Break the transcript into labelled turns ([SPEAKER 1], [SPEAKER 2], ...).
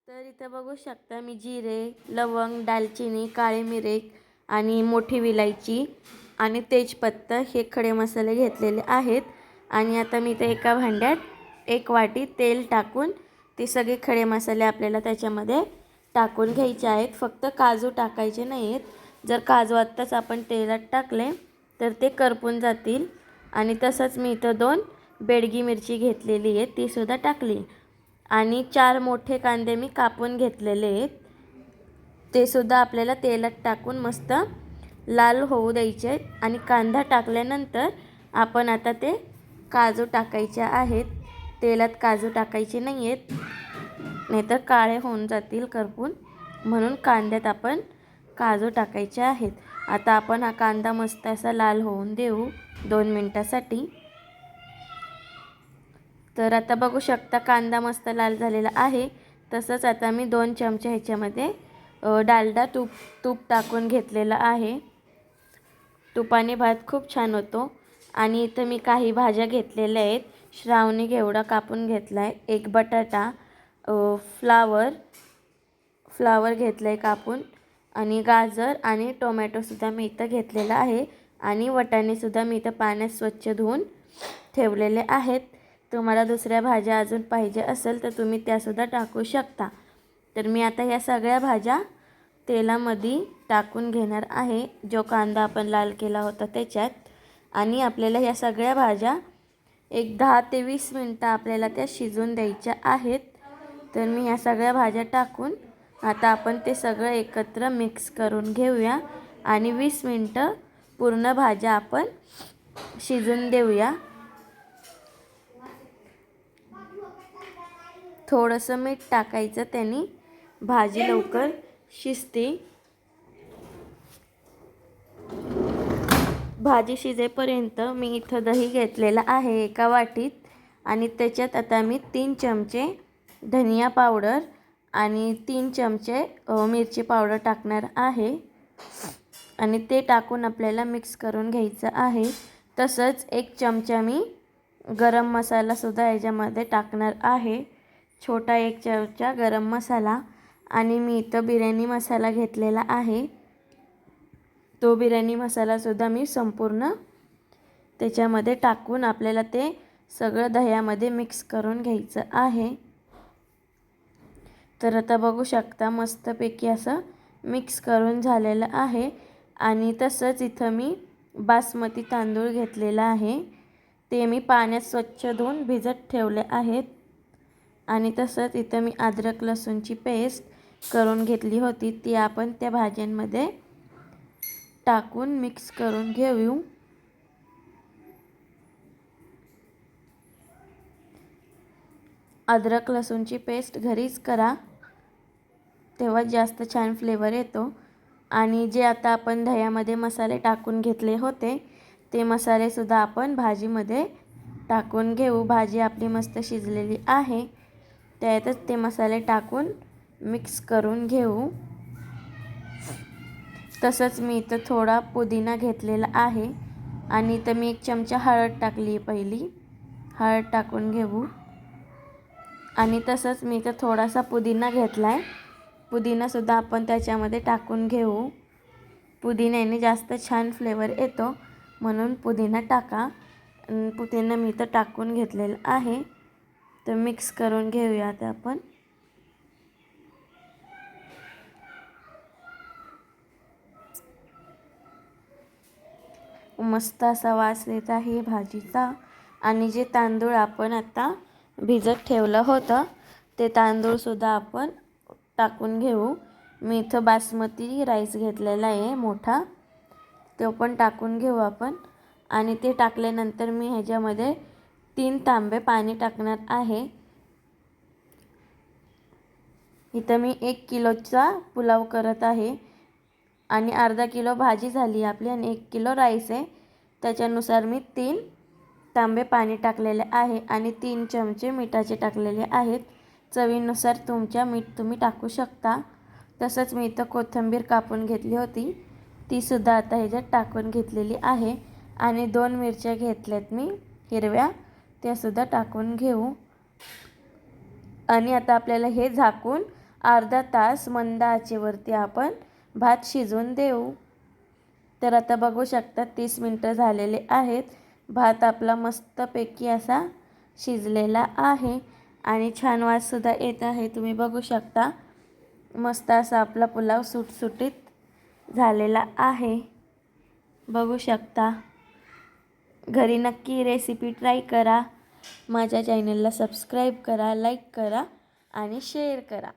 [SPEAKER 1] तर इथं बघू शकता मी जिरे, लवंग, दालचिनी, काळे मिरे आणि मोठी विलायची आणि तेजपत्ता हे खडे मसाले घेतलेले आहेत. आणि आता मी ते एका भांड्यात 1 वाटी तेल टाकून ते सगळे खडे मसाले आपल्याला त्याच्यामध्ये टाकून घ्यायचे आहेत. फक्त काजू टाकायचे नाही आहेत. जर काजू आत्ताच आपण तेलात टाकले तर ते करपून जातील. आणि तसंच मी इथं 2 बेडगी मिरची घेतलेली आहे, ती सुद्धा टाकली. आणि 4 मोठे कांदे मी कापून घेतलेले आहेत, ते सुद्धा आपल्याला तेलात टाकून मस्त लाल होऊ द्यायचे. आणि कांदा टाकल्यानंतर आपण आता ते काजू टाकायचे आहेत. तेलात काजू टाकायचे नाही आहेत, नाहीतर काळे होऊन जातील करपून, म्हणून कांद्यात आपण काजू टाकायचे आहेत. आता आपण हा कांदा मस्त असा लाल होऊन देऊ 2 मिनिटासाठी. तर आता बघू शकता कांदा मस्त लाल झालेला आहे. तसंच आता मी 2 चमचे ह्याच्यामध्ये डालडा तूप टाकून घेतलेलं आहे. तुपाने भात खूप छान होतो. आणि इथं मी काही भाज्या घेतलेल्या आहेत. श्रावणी घेवडा कापून घेतला आहे, 1 बटाटा, फ्लावर घेतलं आहे कापून, आणि गाजर आणि टोमॅटोसुद्धा मी इथं घेतलेला आहे. आणि वाटाणेसुद्धा मी इथं पाण्यात स्वच्छ धुवून ठेवलेले आहेत. तुम्हाला दुसऱ्या भाज्या अजून पाहिजे असेल तर तुम्ही त्यासुद्धा टाकू शकता. तर मी आता ह्या सगळ्या भाज्या तेलामध्ये टाकून घेणार आहे, जो कांदा आपण लाल केला होता त्याच्यात. आणि आपल्याला ह्या सगळ्या भाज्या एक 10 ते 20 मिनटं आपल्याला त्या शिजवून द्यायच्या आहेत. तर मी ह्या सगळ्या भाज्या टाकून आता आपण ते सगळं एकत्र मिक्स करून घेऊया. आणि 20 मिनटं पूर्ण भाज्या आपण शिजून देऊया. थोडंसं मीठ टाकायचं, त्यांनी भाजी लवकर शिजते. भाजी शिजेपर्यंत मी इथं दही घेतलेलं आहे एका वाटीत. आणि त्याच्यात आता मी 3 चमचे धनिया पावडर आणि 3 चमचे मिरची पावडर टाकणार आहे. आणि ते टाकून आपल्याला मिक्स करून घ्यायचं आहे. तसंच 1 चमचा मी गरम मसालासुद्धा याच्यामध्ये टाकणार आहे, छोटा 1 चमचा गरम मसाला. आणि मी इथं बिर्याणी मसाला घेतलेला आहे, तो बिर्याणी मसालासुद्धा मी संपूर्ण त्याच्यामध्ये टाकून आपल्याला ते सगळं दह्यामध्ये मिक्स करून घ्यायचं आहे. तर आता बघू शकता मस्तपैकी असं मिक्स करून झालेलं आहे. आणि तसंच इथं मी बासमती तांदूळ घेतलेला आहे, ते मी पाण्यात स्वच्छ धुवून भिजत ठेवले आहेत. आणि तसंच इथं मी अद्रक लसूणची पेस्ट करून घेतली होती, ती आपण त्या भाज्यांमध्ये टाकून मिक्स करून घेऊ. अद्रक लसूणची पेस्ट घरीच करा, तेव्हा जास्त छान फ्लेवर येतो. आणि जे आता आपण दह्यामध्ये मसाले टाकून घेतले होते, ते मसालेसुद्धा आपण भाजीमध्ये टाकून घेऊ. भाजी आपली मस्त शिजलेली आहे, त्यातच ते मसाले टाकून मिक्स करून घेऊ. तसंच मी इथं थोडा पुदिना घेतलेला आहे. आणि इथं मी 1 चमचा हळद टाकली आहे, पहिली हळद टाकून घेऊ. आणि तसंच मी इथं थोडासा पुदिना घेतला आहे, पुदिनासुद्धा आपण त्याच्यामध्ये टाकून घेऊ. पुदिन्याने जास्त छान फ्लेवर येतो, म्हणून पुदिना टाका. पुदिना मी इथं टाकून घेतलेलं आहे. तर मिक्स करून घेऊया आता आपण. मस्त असा वास येत आहे भाजीचा. आणि जे तांदूळ आपण आता भिजत ठेवलं होतं, ते तांदूळसुद्धा आपण टाकून घेऊ. मी इथं बासमती राईस घेतलेला आहे मोठा, तो पण टाकून घेऊ आपण. आणि ते टाकल्यानंतर मी ह्याच्यामध्ये 3 तांबे पाणी टाकणार आहे. इथं मी 1 किलोचा पुलाव करत आहे, आणि अर्धा किलो भाजी झाली आपली आणि 1 किलो राईस आहे, त्याच्यानुसार मी 3 तांबे पाणी टाकलेले आहे. आणि 3 चमचे मिठाचे टाकलेले आहेत. चवीनुसार तुमच्या मीठ तुम्ही टाकू शकता. तसंच मी इथं कोथिंबीर कापून घेतली होती, तीसुद्धा आता ह्याच्यात टाकून घेतलेली आहे. आणि 2 मिरच्या घेतल्यात मी हिरव्या, त्यासुद्धा टाकून घेऊ. आणि आता आपल्याला हे झाकून अर्धा तास मंद आचेवरती आपण भात शिजवून देऊ. तर आता बघू शकता 30 मिनटं झालेले आहेत. भात आपला मस्तपैकी असा शिजलेला आहे आणि छान वाससुद्धा येत आहे. तुम्ही बघू शकता मस्त असा आपला पुलाव सुटसुटीत झालेला आहे. बघू शकता. घरी नक्की रेसिपी ट्राय करा. माझ्या चॅनलला सबस्क्राईब करा, लाईक करा आणि शेअर करा.